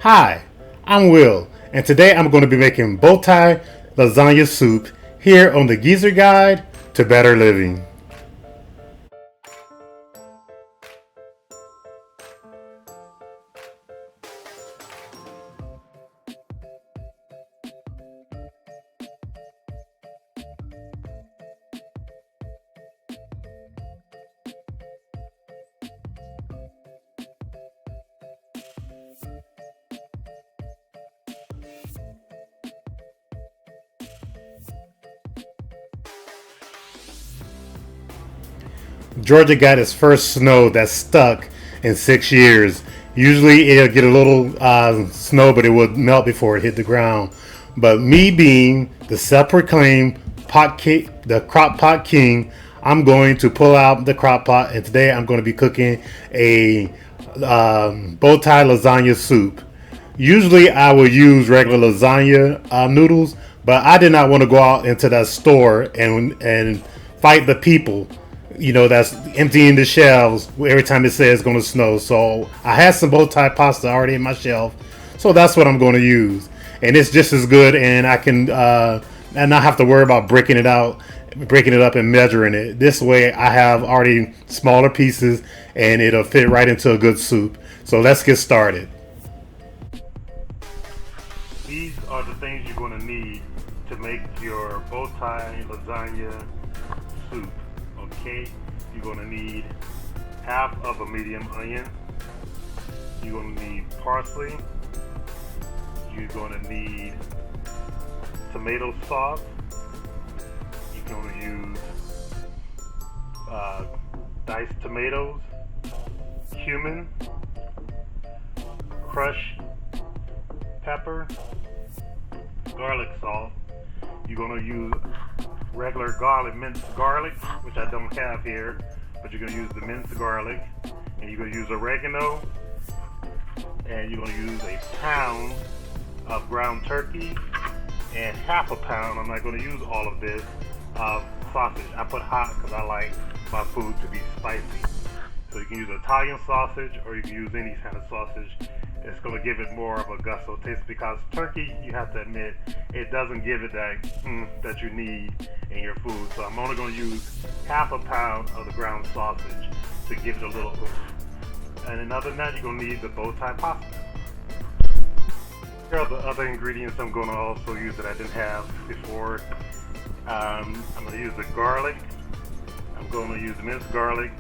Hi, I'm Will, and today I'm going to be making bow tie lasagna soup here on the Geezer Guide to Better Living. Georgia got its first snow that stuck in 6 years. Usually it'll get a little snow, but it would melt before it hit the ground. But me being the self-proclaimed the crock pot king, I'm going to pull out the crock pot, and today I'm going to be cooking a bow tie lasagna soup. Usually I will use regular lasagna noodles, but I did not want to go out into that store and fight the people, that's emptying the shelves every time it says it's going to snow. So I had some bow tie pasta already in my shelf, so that's what I'm going to use, and it's just as good. And I can and not have to worry about breaking it up and measuring it. This way, I have already smaller pieces, and it'll fit right into a good soup. So let's get started. These are the things you're going to need to make your bow tie lasagna soup. Okay, you're going to need half of a medium onion. You're going to need parsley. You're going to need tomato sauce. You're going to use diced tomatoes, cumin, crushed pepper, garlic salt. You're going to use regular garlic, minced garlic, which I don't have here, but you're going to use the minced garlic, and you're going to use oregano, and you're going to use a pound of ground turkey and half a pound, I'm not going to use all of this, of sausage. I put hot because I like my food to be spicy. So you can use Italian sausage, or you can use any kind of sausage. It's going to give it more of a gusto taste, because turkey, you have to admit, it doesn't give it that you need in your food. So I'm only going to use half a pound of the ground sausage to give it a little oomph. And then other than that, you're going to need the bow tie pasta. Here are the other ingredients I'm going to also use that I didn't have before. I'm going to use the garlic. I'm going to use minced garlic.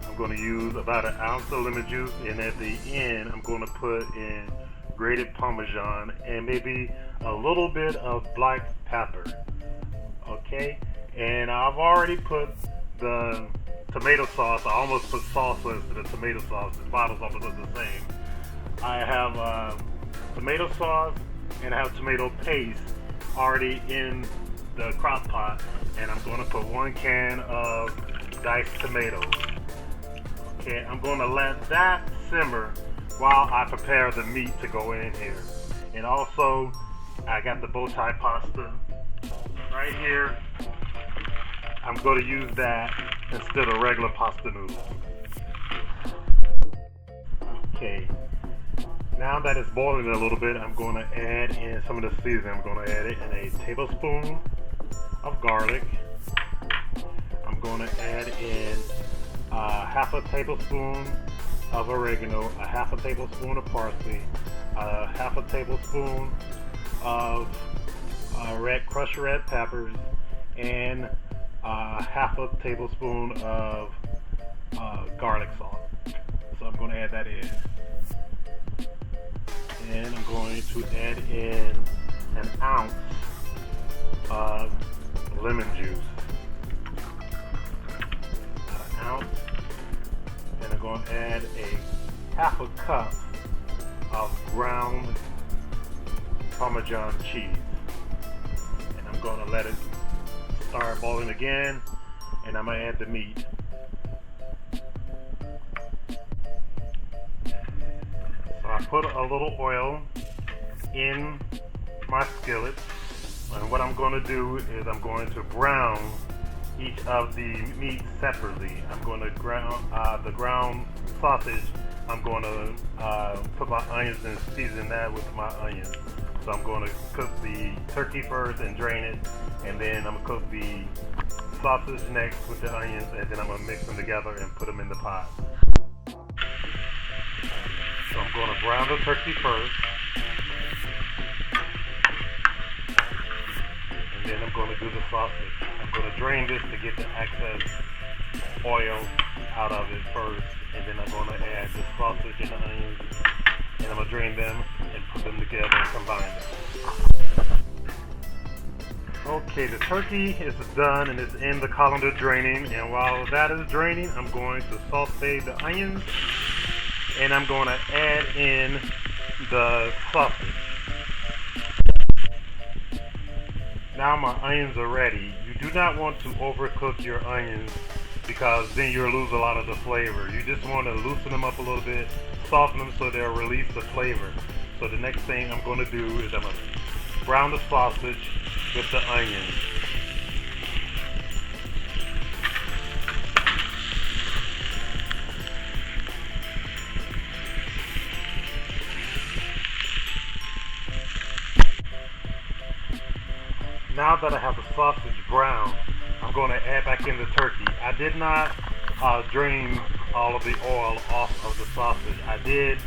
I'm going to use about an ounce of lemon juice, and at the end I'm going to put in grated Parmesan and maybe a little bit of black pepper. Okay, and I've already put the tomato sauce. I almost put salsa instead of tomato sauce. The bottles almost look the same. I have tomato sauce and I have tomato paste already in the crock pot, and I'm going to put 1 can of diced tomatoes. Okay, I'm going to let that simmer while I prepare the meat to go in here. And also, I got the bow tie pasta right here. I'm going to use that instead of regular pasta noodles. Okay, now that it's boiling a little bit, I'm going to add in some of the seasoning. I'm going to add it in a tablespoon of garlic. I'm going to add in half a tablespoon of oregano, a half a tablespoon of parsley, half a tablespoon of crushed red peppers, and half a tablespoon of garlic salt. So I'm going to add that in. And I'm going to add in an ounce of lemon juice. An ounce. And I'm going to add a half a cup of ground Parmesan cheese. And I'm going to let it start boiling again, and I'm going to add the meat. So I put a little oil in my skillet, and what I'm going to do is I'm going to brown each of the meats separately. I'm going to ground the ground sausage. I'm going to put my onions and season that with my onions. So I'm going to cook the turkey first and drain it, and then I'm going to cook the sausage next with the onions, and then I'm going to mix them together and put them in the pot. So I'm going to brown the turkey first, and then I'm going to do the sausage. I'm going to drain this to get the excess oil out of it first, and then I'm going to add the sausage and the onions, and I'm going to drain them and put them together and combine them. Okay, the turkey is done and it's in the colander draining, and while that is draining, I'm going to saute the onions, and I'm going to add in the sausage. Now my onions are ready. You do not want to overcook your onions because then you'll lose a lot of the flavor. You just want to loosen them up a little bit, soften them so they'll release the flavor. So the next thing I'm going to do is I'm going to brown the sausage with the onions. Now that I have the sausage brown, I'm going to add back in the turkey. I did not drain all of the oil off of the sausage. I did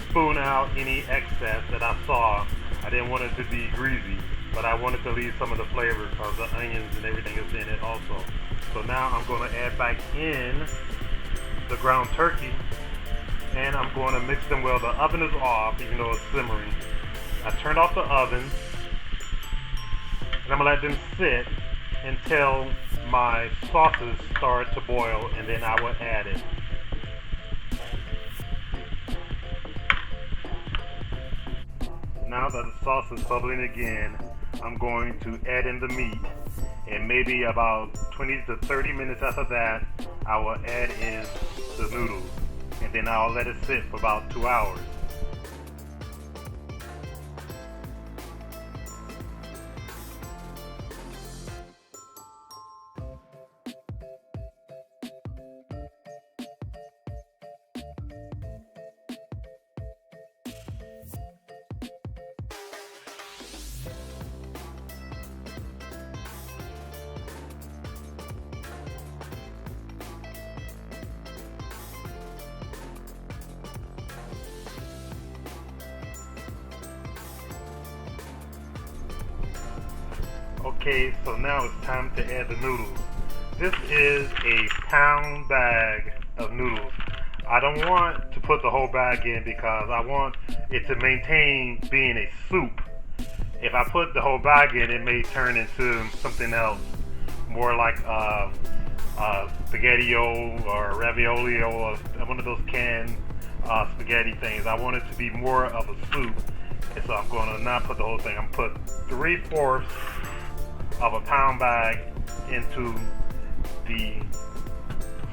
spoon out any excess that I saw. I didn't want it to be greasy, but I wanted to leave some of the flavor because the onions and everything is in it also. So now I'm going to add back in the ground turkey, and I'm going to mix them well. The oven is off, even though it's simmering. I turned off the oven, and I'm going to let them sit until my sauces start to boil, and then I will add it. Now that the sauce is bubbling again, I'm going to add in the meat, and maybe about 20 to 30 minutes after that, I will add in the noodles, and then I'll let it sit for about 2 hours. Okay, so now it's time to add the noodles. This is a pound bag of noodles. I don't want to put the whole bag in because I want it to maintain being a soup. If I put the whole bag in, it may turn into something else, more like spaghetti-o or ravioli or one of those canned spaghetti things. I want it to be more of a soup, and so I'm going to not put the whole thing. I'm going to put 3/4 of a pound bag into the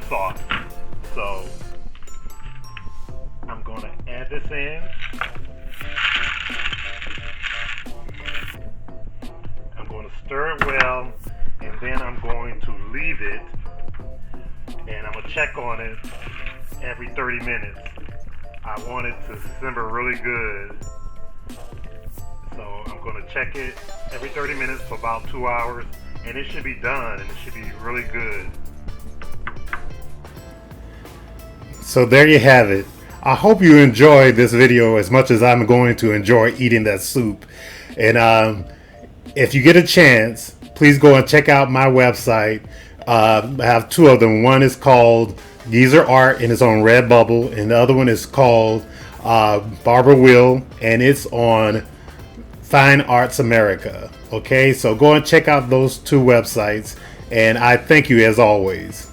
sauce. So I'm going to add this in. I'm going to stir it well, and then I'm going to leave it, and I'm going to check on it every 30 minutes. I want it to simmer really good. So I'm going to check it every 30 minutes for about 2 hours, and it should be done, and it should be really good. So there you have it. I hope you enjoyed this video as much as I'm going to enjoy eating that soup. And if you get a chance, please go and check out my website. I have two of them. One is called Geezer Art, and it's on Redbubble, and the other one is called Barbara Will, and it's on Fine Arts America. Okay, so go and check out those two websites, and I thank you as always.